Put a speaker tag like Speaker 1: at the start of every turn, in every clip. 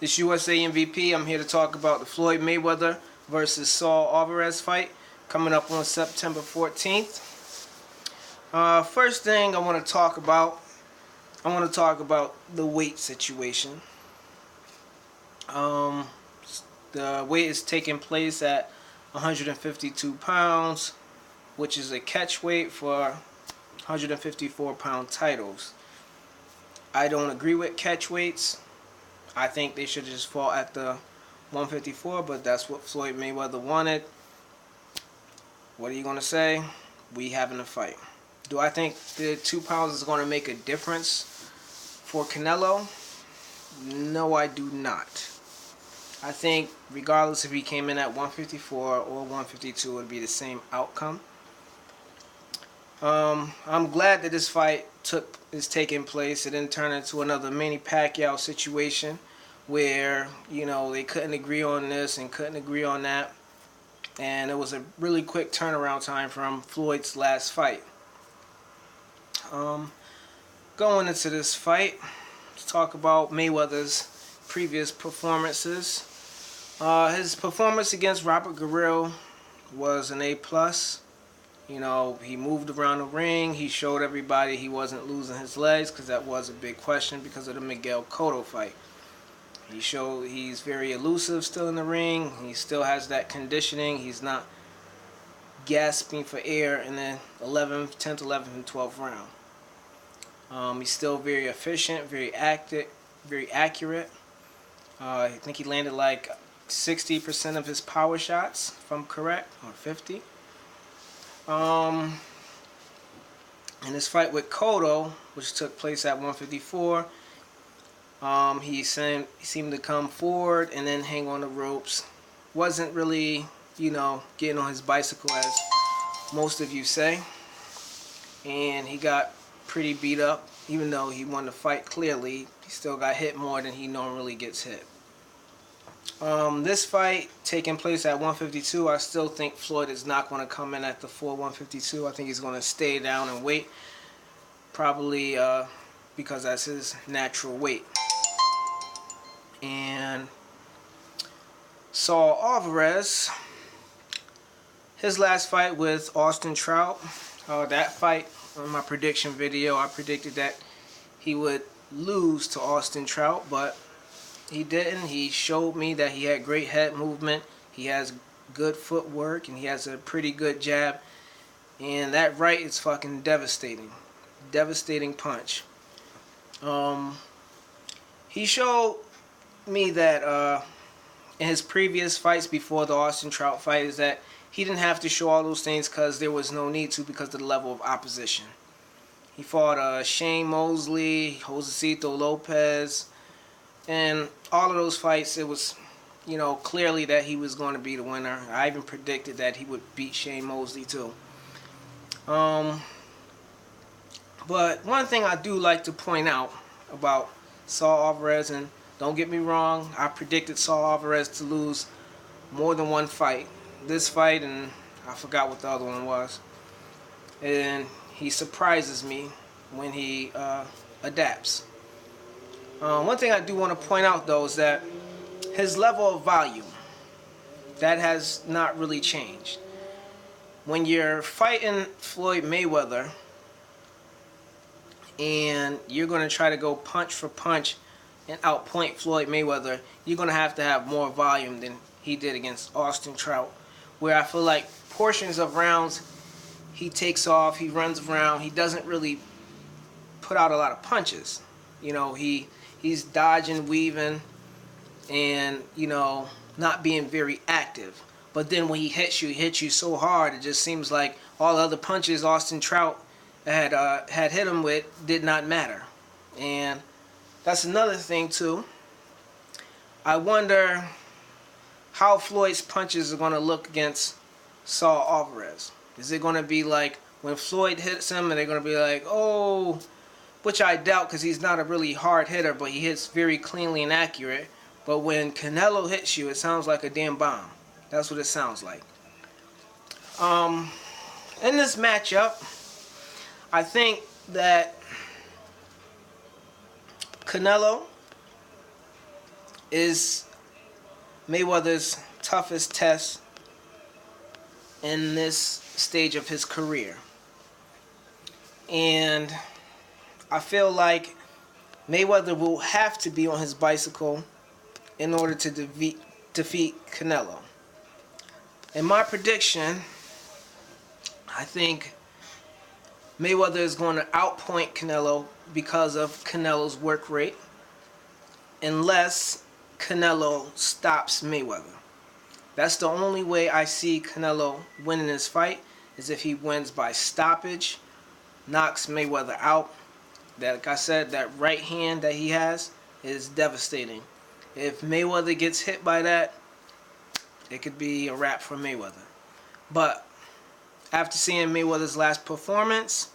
Speaker 1: This USA MVP. I'm here to talk about the Floyd Mayweather versus Saul Alvarez fight coming up on September 14th. First thing I want to talk about, the weight situation. The weight is taking place at 152 pounds, which is a catch weight for 154-pound titles. I don't agree with catch weights. I think they should just fall at the 154, but that's what Floyd Mayweather wanted. What are you going to say? We having a fight. Do I think the 2 pounds is going to make a difference for Canelo? No, I do not. I think regardless if he came in at 154 or 152, it would be the same outcome. I'm glad that this fight is taking place. It didn't turn into another Manny Pacquiao situation where, they couldn't agree on this and couldn't agree on that. And it was a really quick turnaround time from Floyd's last fight. Going into this fight, let's talk about Mayweather's previous performances. His performance against Robert Guerrero was an A+. He moved around the ring. He showed everybody he wasn't losing his legs, because that was a big question because of the Miguel Cotto fight. He showed he's very elusive still in the ring. He still has that conditioning. He's not gasping for air in the 11th, 10th, 11th, and 12th round. He's still very efficient, very accurate. I think he landed like 60% of his power shots, if I'm correct, or 50. In his fight with Cotto, which took place at 154, he seemed to come forward and then hang on the ropes. Wasn't really, getting on his bicycle, as most of you say. And he got pretty beat up. Even though he won the fight clearly, he still got hit more than he normally gets hit. This fight taking place at 152, I still think Floyd is not going to come in at the full 152. I think he's going to stay down and wait, probably because that's his natural weight. And Saul Alvarez, his last fight with Austin Trout, that fight, on my prediction video, I predicted that he would lose to Austin Trout, but he didn't. He showed me that he had great head movement, he has good footwork, and he has a pretty good jab. And that right is fucking devastating. Devastating punch. He showed me that in his previous fights before the Austin Trout fight is that he didn't have to show all those things because there was no need to, because of the level of opposition. He fought Shane Mosley, Josecito Lopez, and all of those fights, it was, clearly that he was going to be the winner. I even predicted that he would beat Shane Mosley too. But one thing I do like to point out about Saul Alvarez, and don't get me wrong, I predicted Saul Alvarez to lose more than one fight. This fight, and I forgot what the other one was. And he surprises me when he adapts. One thing I do want to point out, though, is that his level of volume, that has not really changed. When you're fighting Floyd Mayweather and you're going to try to go punch for punch and outpoint Floyd Mayweather, you're going to have more volume than he did against Austin Trout, where I feel like portions of rounds he takes off, he runs around, he doesn't really put out a lot of punches. He's dodging, weaving, and, not being very active. But then when he hits you so hard, it just seems like all the other punches Austin Trout had hit him with did not matter. And that's another thing, too. I wonder how Floyd's punches are going to look against Saul Alvarez. Is it going to be like when Floyd hits him and they're going to be like, oh, which I doubt, because he's not a really hard hitter, but he hits very cleanly and accurate. But when Canelo hits you, it sounds like a damn bomb. That's what it sounds like. In this matchup, I think that Canelo is Mayweather's toughest test in this stage of his career. And I feel like Mayweather will have to be on his bicycle in order to defeat Canelo. In my prediction, I think Mayweather is going to outpoint Canelo because of Canelo's work rate, unless Canelo stops Mayweather. That's the only way I see Canelo winning this fight, is if he wins by stoppage, knocks Mayweather out. Like I said, that right hand that he has is devastating. If Mayweather gets hit by that, it could be a wrap for Mayweather. But after seeing Mayweather's last performance,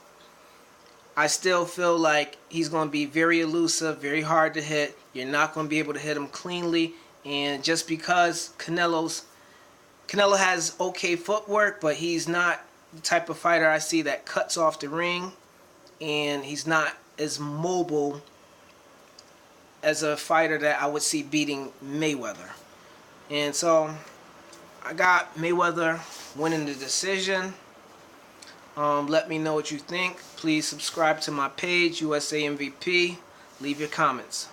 Speaker 1: I still feel like he's going to be very elusive, very hard to hit. You're not going to be able to hit him cleanly. And just because Canelo has okay footwork, but he's not the type of fighter I see that cuts off the ring, and he's not as mobile as a fighter that I would see beating Mayweather. And so I got Mayweather winning the decision. Let me know what you think. Please subscribe to my page, USA MVP. Leave your comments.